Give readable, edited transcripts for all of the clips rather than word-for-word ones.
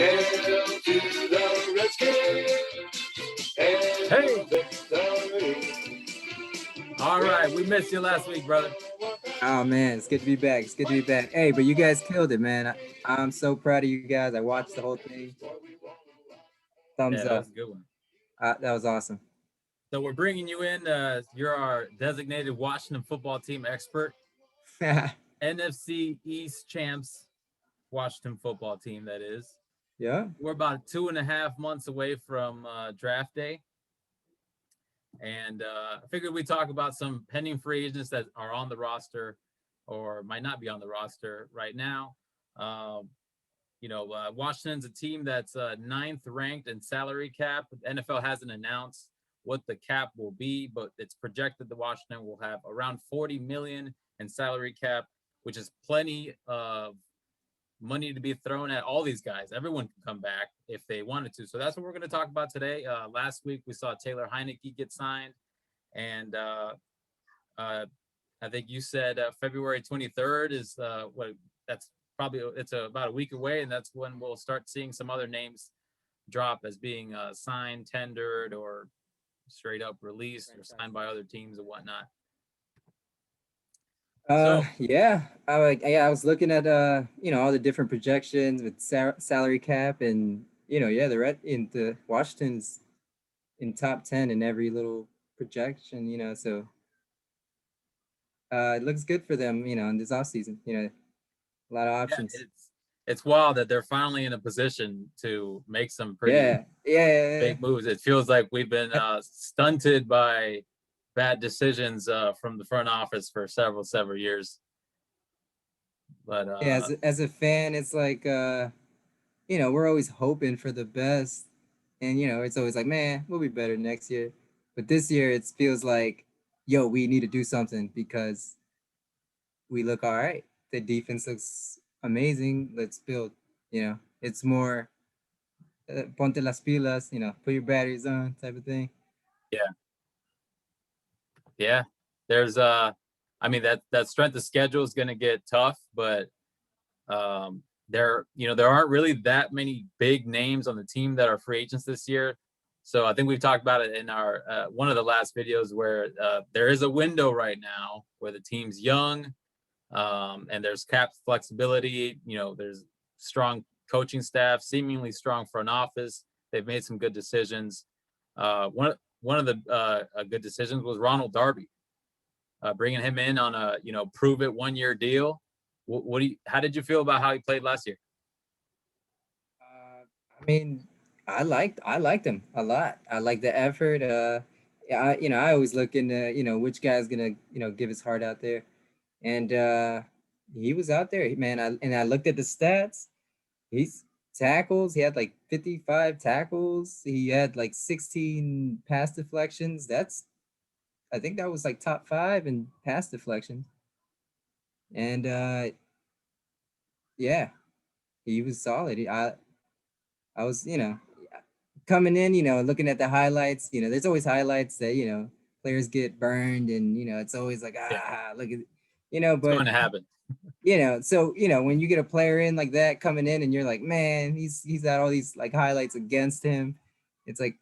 Hail to the Redskins. Hail victory. All right, we missed you last week, brother. Oh man, it's good to be back. It's good to be back. Hey, but you guys killed it, man. I'm so proud of you guys. I watched the whole thing. Thumbs Yeah, that up. was a good one. That was awesome. So we're bringing you in. You're our designated Washington football team expert, NFC East champs, Washington football team, that is. Yeah. We're about 2.5 months away from draft day. And I figured we'd talk about some pending free agents that are on the roster or might not be on the roster right now. Washington's a team that's 9th ranked in salary cap. The NFL hasn't announced what the cap will be, but it's projected that Washington will have around $40 million in salary cap, which is plenty of money to be thrown at all these guys. Everyone can come back if they wanted to. So that's what we're going to talk about today. Last week we saw Taylor Heineke get signed, and I think you said February 23rd is it's about a week away, and that's when we'll start seeing some other names drop as being signed, tendered, or straight up released or signed by other teams and whatnot. I was looking at all the different projections with salary cap, and the Washington's in top 10 in every little projection, so it looks good for them, in this offseason, a lot of options. Yeah, it's wild that they're finally in a position to make some pretty big moves. It feels like we've been stunted by bad decisions from the front office for several years. But as a fan, it's like we're always hoping for the best, and it's always like, man, we'll be better next year. But this year it feels like, yo, we need to do something because we look all right. The defense looks amazing. Let's build. It's more ponte las pilas, put your batteries on type of thing. Yeah. There's that strength of schedule is going to get tough, but there aren't really that many big names on the team that are free agents this year. So I think we've talked about it in our one of the last videos where there is a window right now where the team's young, and there's cap flexibility. There's strong coaching staff, seemingly strong front office. They've made some good decisions. One of the good decisions was Ronald Darby, bringing him in on a prove it 1-year deal. How did you feel about how he played last year? I liked him a lot. I like the effort. I always look into which guy's gonna give his heart out there, and he was out there, man. I looked at the stats. He's tackles. He had like 55 tackles. He had like 16 pass deflections. I think that was like top 5 in pass deflections. And he was solid. I was, coming in, looking at the highlights, there's always highlights that, players get burned, and, it's always like, look at, but it's going to happen. So, when you get a player in like that coming in and you're like, man, he's got all these like highlights against him. It's like,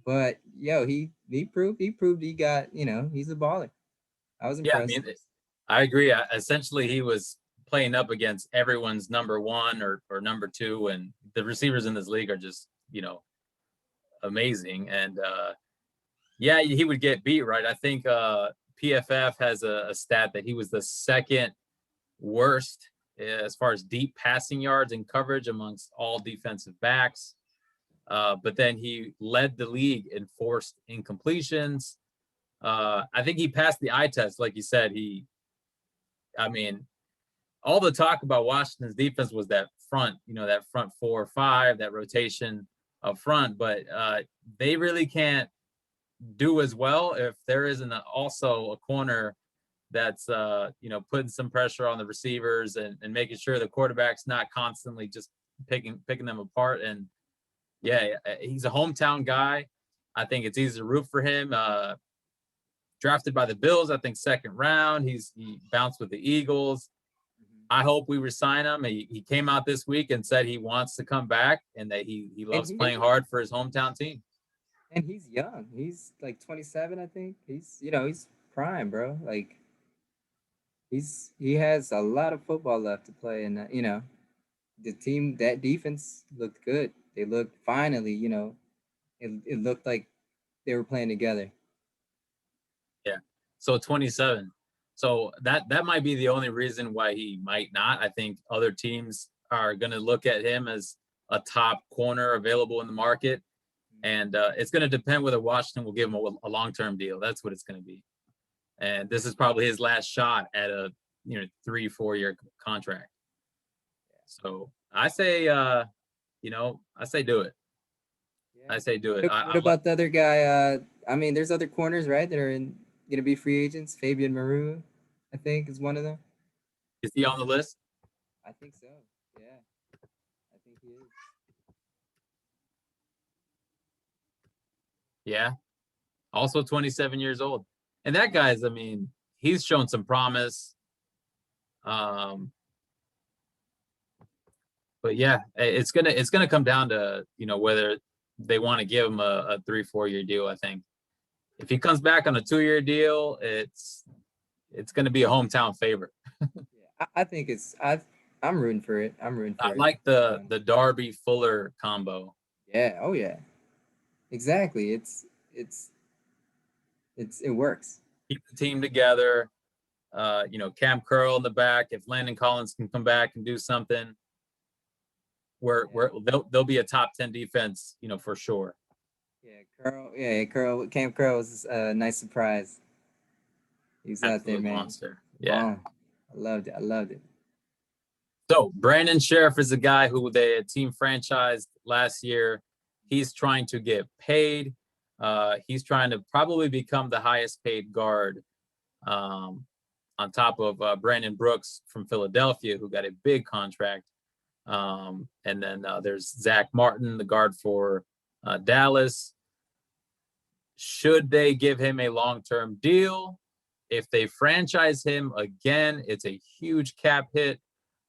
but he proved he got, he's a baller. I was impressed. Yeah, I agree. Essentially, he was playing up against everyone's number 1 or number 2, and the receivers in this league are just, amazing. And he would get beat, right? I think PFF has a stat that he was the second worst as far as deep passing yards and coverage amongst all defensive backs. But then he led the league in forced incompletions. I think he passed the eye test, like you said. All the talk about Washington's defense was that front, that front 4 or 5, that rotation up front, but they really can't do as well if there isn't also a corner that's putting some pressure on the receivers and making sure the quarterback's not constantly just picking them apart. And he's a hometown guy. I think it's easy to root for him. Drafted by the Bills, I think 2nd round. He bounced with the Eagles. I hope we resign him. He came out this week and said he wants to come back and that he loves playing hard for his hometown team. And he's young. He's like 27, I think. He's prime, bro. Like he has a lot of football left to play, and that defense looked good. They looked finally, it looked like they were playing together. Yeah. So 27. So that might be the only reason why he might not. I think other teams are going to look at him as a top corner available in the market. And it's going to depend whether Washington will give him a long-term deal. That's what it's going to be. And this is probably his last shot at a 3-4 year contract. So I say, I say do it. Yeah. I say do it. What about the other guy? I mean, there's other corners, right, that are going to be free agents. Fabian Maroon, I think, is one of them. Is he on the list? I think so. Yeah, I think he is. Yeah. Also 27 years old. And that guy's, I mean, he's shown some promise. But yeah, it's gonna come down to, whether they want to give him a 3-4 year deal. I think if he comes back on a 2-year deal, it's gonna be a hometown favorite. Yeah, I think I'm rooting for it. I like the Darby Fuller combo. Yeah. Oh yeah. Exactly. It works. Keep the team together. Cam Curl in the back. If Landon Collins can come back and do something, they'll be a top 10 defense, for sure. Yeah, Cam Curl was a nice surprise. He's out there, man. Monster. Yeah. Oh, I loved it. So Brandon Scherff is a guy who the team franchised last year. He's trying to get paid. He's trying to probably become the highest paid guard, on top of Brandon Brooks from Philadelphia, who got a big contract. And then there's Zach Martin, the guard for Dallas. Should they give him a long-term deal? If they franchise him again, it's a huge cap hit.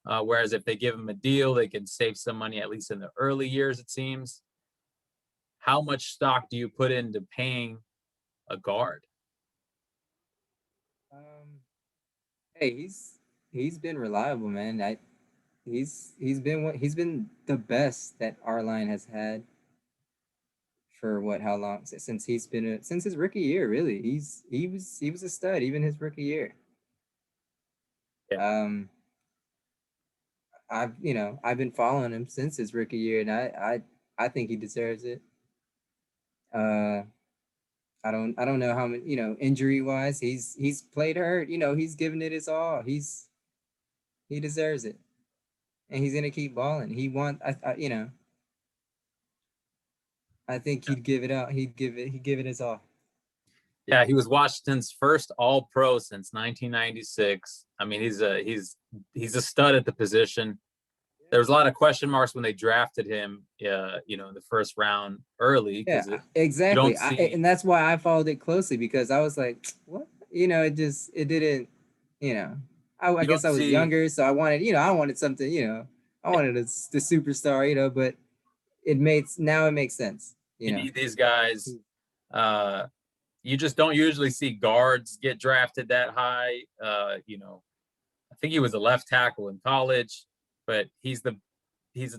Whereas if they give him a deal, they can save some money, at least in the early years, it seems. How much stock do you put into paying a guard? Hey, he's been reliable, man. He's been the best that our line has had for how long? Since since his rookie year, really. He was a stud even his rookie year. Yeah. I've been following him since his rookie year, and I think he deserves it. I don't know how many, injury wise, he's played hurt. He's given it his all. He deserves it, and he's gonna keep balling. I think he'd give it out. He'd give it his all. Yeah, he was Washington's first All-Pro since 1996. I mean, he's a stud at the position. There was a lot of question marks when they drafted him, in the first round early. Yeah, exactly. And that's why I followed it closely, because I was like, what? It didn't, I guess I was younger, so I wanted something, I wanted the superstar, but it makes sense. You need these guys. You just don't usually see guards get drafted that high. I think he was a left tackle in college, but he's a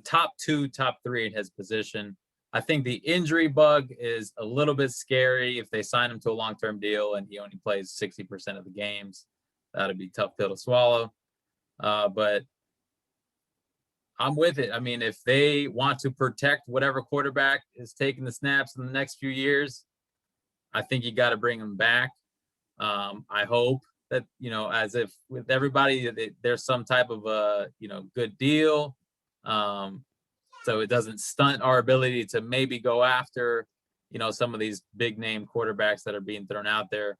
top 2, top 3 in his position. I think the injury bug is a little bit scary. If they sign him to a long-term deal and he only plays 60% of the games, that'd be a tough pill to swallow. But I'm with it. I mean, if they want to protect whatever quarterback is taking the snaps in the next few years, I think you got to bring him back. I hope that, as if with everybody, there's some type of a, good deal. So it doesn't stunt our ability to maybe go after, some of these big name quarterbacks that are being thrown out there.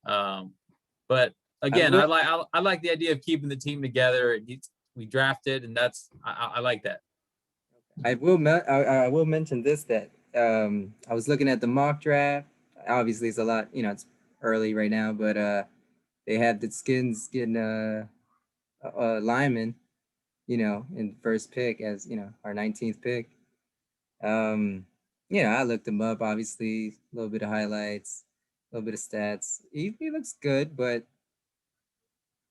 But again, I like the idea of keeping the team together. We drafted, and I like that. I will mention this, that I was looking at the mock draft. Obviously, it's a lot, it's early right now, but they had the Skins getting lineman, in first pick as, our 19th pick. I looked him up, obviously, a little bit of highlights, a little bit of stats. He looks good, but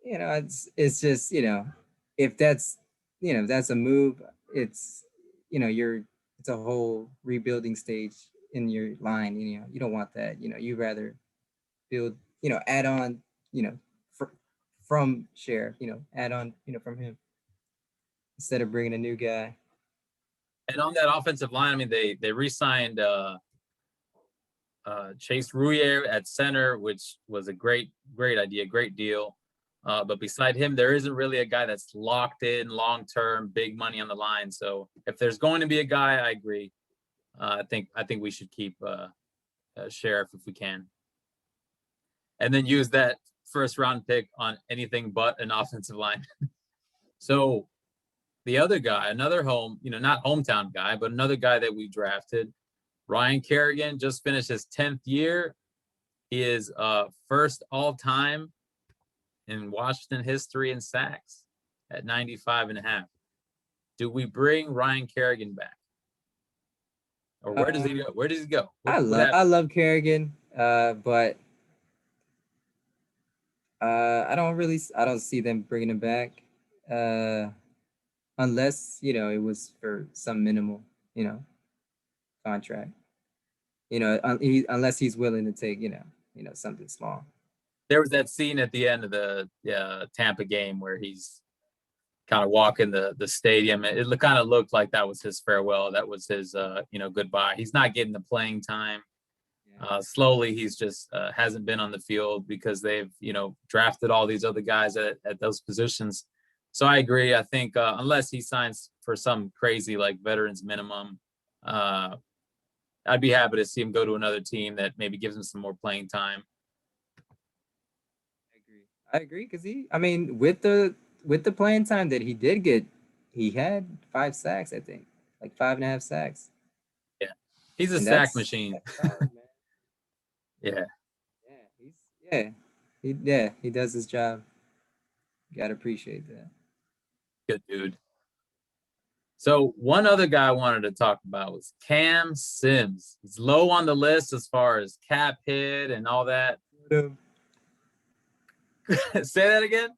it's just, if that's, if that's a move, it's, you're it's a whole rebuilding stage in your line. You don't want that. You rather build, add on, you know, from Scherff, add on, from him instead of bringing a new guy. And on that offensive line, I mean, they re-signed Chase Rouillet at center, which was a great idea, great deal. But beside him, there isn't really a guy that's locked in long-term, big money on the line. So if there's going to be a guy, I agree. I think we should keep Scherff if we can, and then use that first round pick on anything but an offensive line. So the other guy, another not hometown guy, but another guy that we drafted, Ryan Kerrigan, just finished his 10th year. He is first all-time in Washington history in sacks at 95.5. Do we bring Ryan Kerrigan back? Or where does he go? Where does he go? I love Kerrigan, but I don't see them bringing him back, unless it was for some minimal contract. Unless he's willing to take something small. There was that scene at the end of the Tampa game where he's kind of walking the stadium. It kind of looked like that was his farewell. That was his goodbye. He's not getting the playing time. Slowly, he's just hasn't been on the field because they've drafted all these other guys at those positions. So I agree. I think unless he signs for some crazy like veterans minimum, I'd be happy to see him go to another team that maybe gives him some more playing time. I agree because with the playing time that he did get, he had 5 sacks, I think, like 5.5 sacks. Yeah, he's a sack machine. Yeah. He does his job. You gotta appreciate that. Good dude. So one other guy I wanted to talk about was Cam Sims. He's low on the list as far as cap hit and all that. Say that again?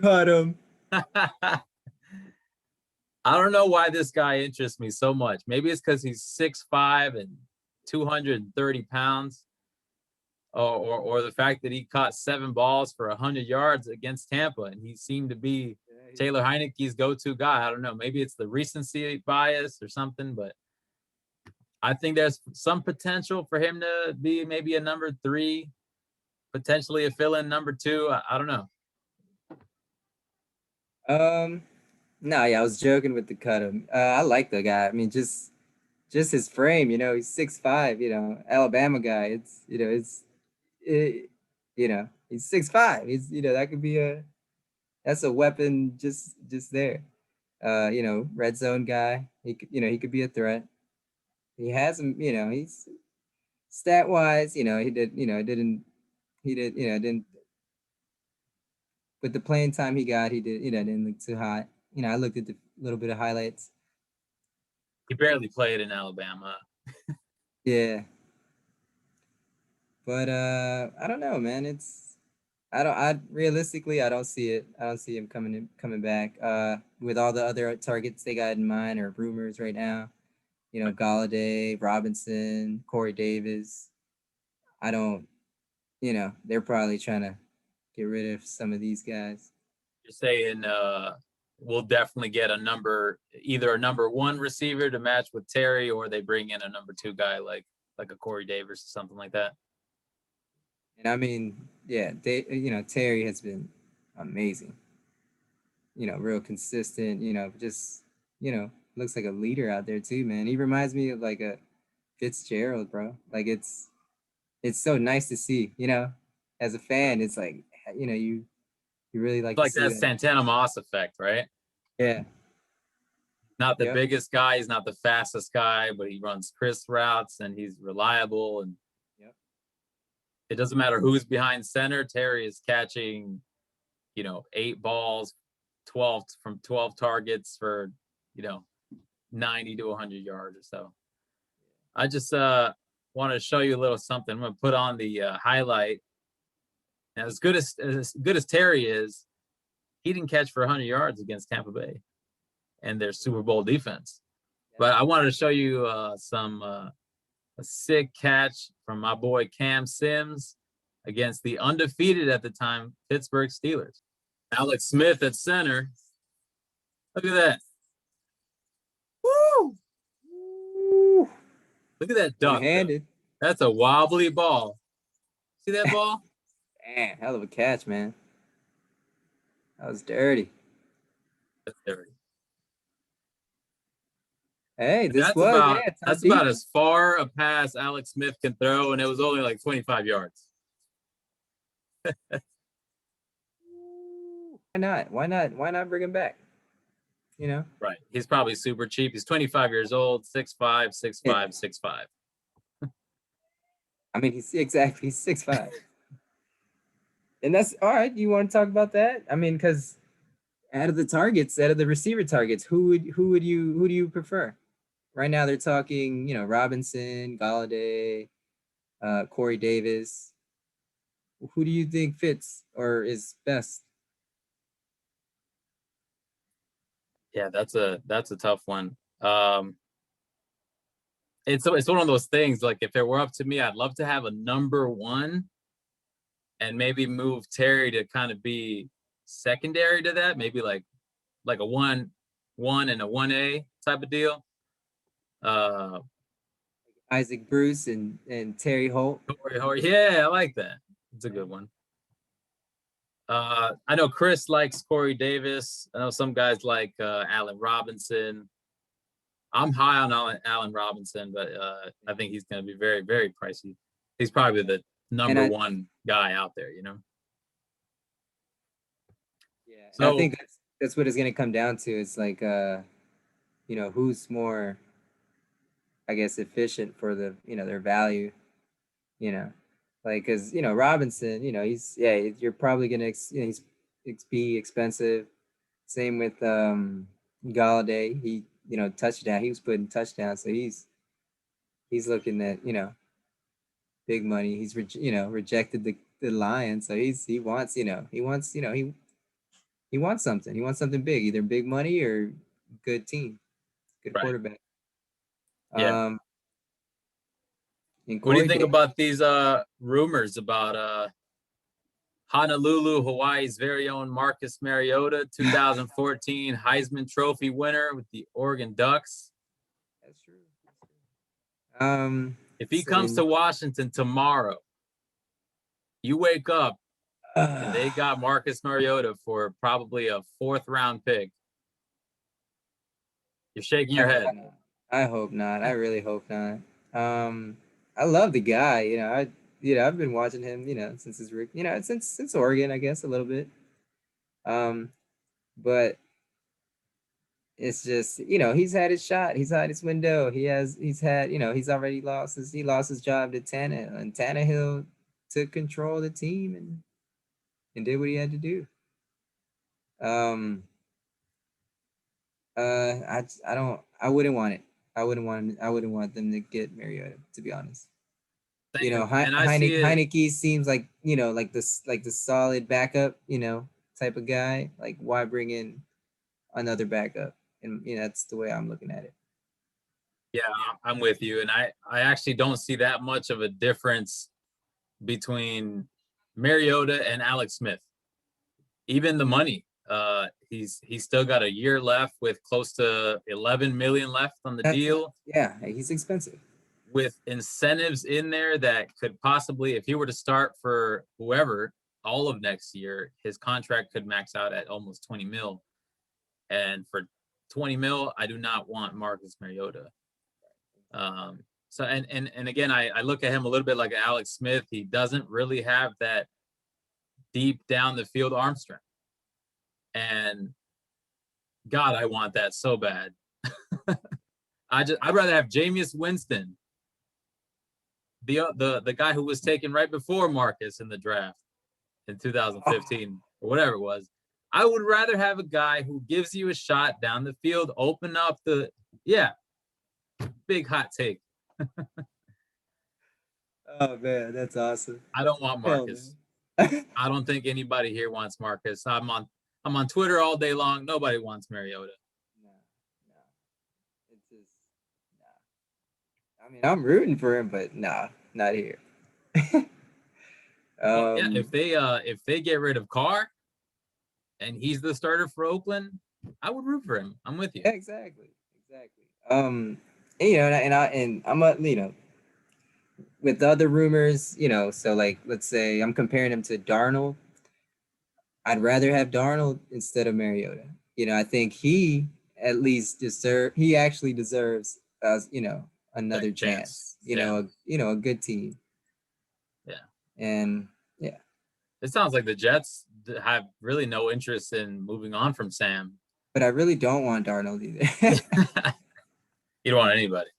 Cut him. I don't know why this guy interests me so much. Maybe it's because he's 6'5" and 230 pounds. Or the fact that he caught 7 balls for 100 yards against Tampa, and he seemed to be Taylor Heineke's go-to guy. I don't know. Maybe it's the recency bias or something, but I think there's some potential for him to be maybe a number 3, potentially a fill-in number 2. I don't know. No, I was joking with the cut him. I like the guy. I mean, just his frame. He's 6'5". Alabama guy. He's 6'5". He's that could be that's a weapon just there. Red zone guy. He could be a threat. He has him. He's stat wise. He didn't. With the playing time he got, he didn't look too hot. I looked at the little bit of highlights. He barely played in Alabama. Yeah. But I don't know, man. Realistically, I don't see it. I don't see him coming back. With all the other targets they got in mind or rumors right now, Galladay, Robinson, Corey Davis. I don't. They're probably trying to get rid of some of these guys. You're saying we'll definitely get either a number 1 receiver to match with Terry, or they bring in a number 2 guy like a Corey Davis or something like that. And I mean, yeah, Terry has been amazing. Real consistent. Just looks like a leader out there too, man. He reminds me of like a Fitzgerald, bro. Like it's so nice to see. As a fan, it's like you really like that Santana Moss effect, right? Yeah. Not the biggest guy, he's not the fastest guy, but he runs crisp routes and he's reliable. And it doesn't matter who's behind center. Terry is catching, 8 balls, 12 targets for 90 to 100 yards or so. I just want to show you a little something. I'm going to put on the highlight. Now, as good as Terry is, he didn't catch for 100 yards against Tampa Bay and their Super Bowl defense. But I wanted to show you a sick catch from my boy Cam Sims against the undefeated at the time Pittsburgh Steelers. Alex Smith at center. Look at that. Woo! Look at that duck. Handed. That's a wobbly ball. See that ball? Man, hell of a catch, man. That was dirty. That's dirty. Hey, that's about as far a pass Alex Smith can throw, and it was only like 25 yards. Why not? Why not bring him back? Right. He's probably super cheap. He's 25 years old, 6'5", 6'5", 6'5". I mean, he's 6'5". And that's all right. You want to talk about that? I mean, because out of the receiver targets, who do you prefer? Right now, they're talking, Robinson, Galladay, Corey Davis. Who do you think fits or is best? Yeah, that's a tough one. It's one of those things. Like, if it were up to me, I'd love to have a number one, and maybe move Terry to kind of be secondary to that. Maybe like a 1 and a 1A type of deal. Isaac Bruce and Terry Holt. Yeah, I like that. It's a good one. I know Chris likes Corey Davis. I know some guys like Allen Robinson. I'm high on Allen Robinson, but I think he's going to be very, very pricey. He's probably the number one guy out there, Yeah, so I think that's what it's going to come down to. It's like, who's more, I guess, efficient for their value, like, because Robinson, you're probably gonna be expensive. Same with Galladay. He touchdown. He was putting touchdowns, so he's looking at big money. He's rejected the Lions, so he wants something. He wants something big, either big money or good team, good quarterback. Yeah. What do you think about these rumors about Honolulu, Hawaii's very own Marcus Mariota, 2014 Heisman Trophy winner with the Oregon Ducks? That's true. If he comes to Washington tomorrow, you wake up and they got Marcus Mariota for probably a 4th round pick. You're shaking your head. I hope not. I really hope not. I love the guy. I've been watching him. Since his since Oregon, I guess, a little bit. But it's just he's had his shot. He's had his window. He's already lost his job to Tannehill, and Tannehill took control of the team and did what he had to do. I wouldn't want it. I wouldn't want them to get Mariota, to be honest. Heineke seems like like the solid backup, type of guy. Like, why bring in another backup? And that's the way I'm looking at it. Yeah, I'm with you, and I actually don't see that much of a difference between Mariota and Alex Smith. Even the money. He's still got a year left with close to $11 million left on the deal. Yeah, he's expensive. With incentives in there that could possibly, if he were to start for whoever all of next year, his contract could max out at almost 20 mil. And for 20 mil, I do not want Marcus Mariota. So and again, I look at him a little bit like Alex Smith. He doesn't really have that deep down the field arm strength. And God, I want that so bad. I'd rather have Jameis Winston, the guy who was taken right before Marcus in the draft in 2015 or whatever it was. I would rather have a guy who gives you a shot down the field, open up the big hot take. Oh man, that's awesome. I don't want Hell, Marcus. man. I don't think anybody here wants Marcus. I'm on Twitter all day long. Nobody wants Mariota. No, no. It's just nah. I mean, I'm rooting for him, but nah, not here. Well, yeah, if they get rid of Carr and he's the starter for Oakland, I would root for him. I'm with you. Yeah, exactly. And, I'm a, with the other rumors, so like let's say I'm comparing him to Darnold. I'd rather have Darnold instead of Mariota. I think he actually deserves another chance. A good team. Yeah. And yeah. It sounds like the Jets have really no interest in moving on from Sam. But I really don't want Darnold either. You don't want anybody.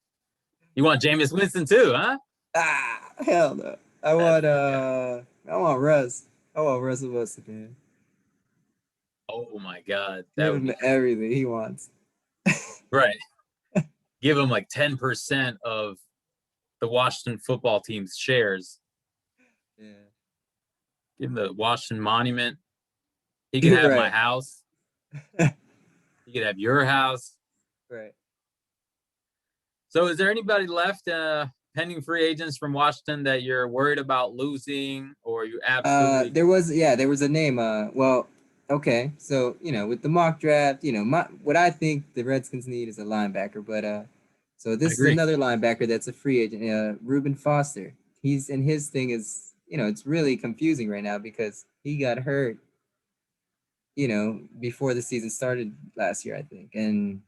You want Jameis Winston too, huh? Hell no. I want Russ. I want Russell Wilson, man. Oh my God. Give him everything he wants. Right. Give him like 10% of the Washington football team's shares. Yeah. Give him the Washington Monument. He can have my house. He could have your house. Right. So is there anybody left pending free agents from Washington that you're worried about losing, or you absolutely there was a name. Okay. So, with the mock draft, what I think the Redskins need is a linebacker, but so this is another linebacker that's a free agent, Reuben Foster. His thing is, it's really confusing right now because he got hurt, before the season started last year, I think. And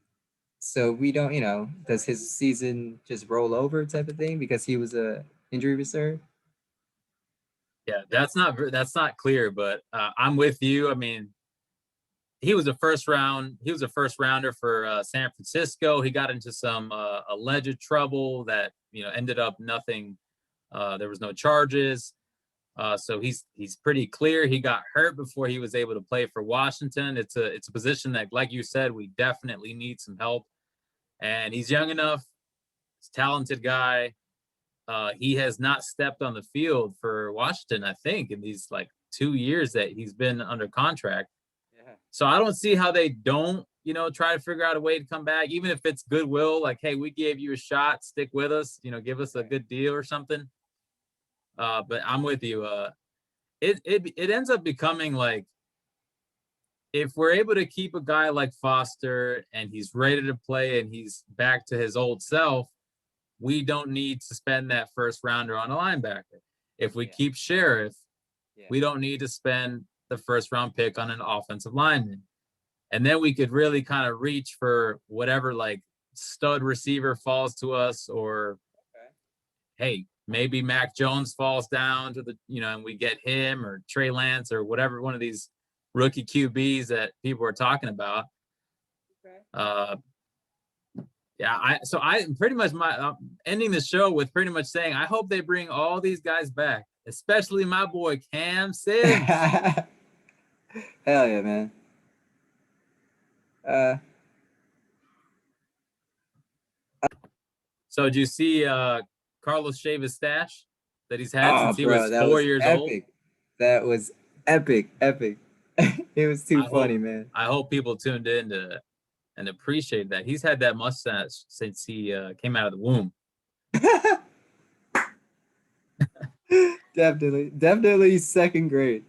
so we don't, does his season just roll over type of thing because he was a injury reserve? Yeah, that's not clear, but I'm with you. I mean, he was a first rounder for San Francisco. He got into some alleged trouble that ended up nothing. There was no charges. So he's pretty clear. He got hurt before he was able to play for Washington. It's a position that, like you said, we definitely need some help. And he's young enough. He's a talented guy. He has not stepped on the field for Washington, I think, in these like 2 years that he's been under contract. Yeah. So I don't see how they don't, try to figure out a way to come back, even if it's goodwill. Like, hey, we gave you a shot, stick with us, give us a good deal or something. But I'm with you. It ends up becoming like, if we're able to keep a guy like Foster and he's ready to play and he's back to his old self, we don't need to spend that first rounder on a linebacker. If we keep Scherff, we don't need to spend the first round pick on an offensive lineman. And then we could really kind of reach for whatever like stud receiver falls to us, or hey, maybe Mac Jones falls down to the, and we get him, or Trey Lance, or whatever, one of these rookie QBs that people are talking about. So I pretty much ending the show with pretty much saying, I hope they bring all these guys back, especially my boy Cam Sims. Hell yeah, man. So did you see Carlos Chavis stash that he's had since he was 4 years old? That was epic. It was too funny, man. I hope people tuned in and appreciate that. He's had that mustache since he came out of the womb. Definitely second grade.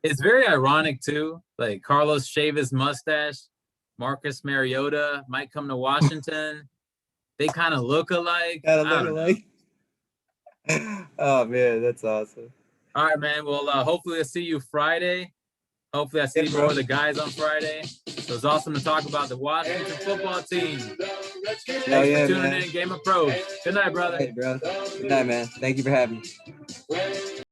It's very ironic too. Like Carlos Chavis mustache, Marcus Mariota might come to Washington. They kind of look alike. Oh man, that's awesome. All right, man. Well, hopefully I'll see you Friday. Hopefully I see more of the guys on Friday. So it's awesome to talk about the Washington football team. Thanks for tuning in, Game of Pros. Good night, brother. Hey, bro. Good night, man. Thank you for having me.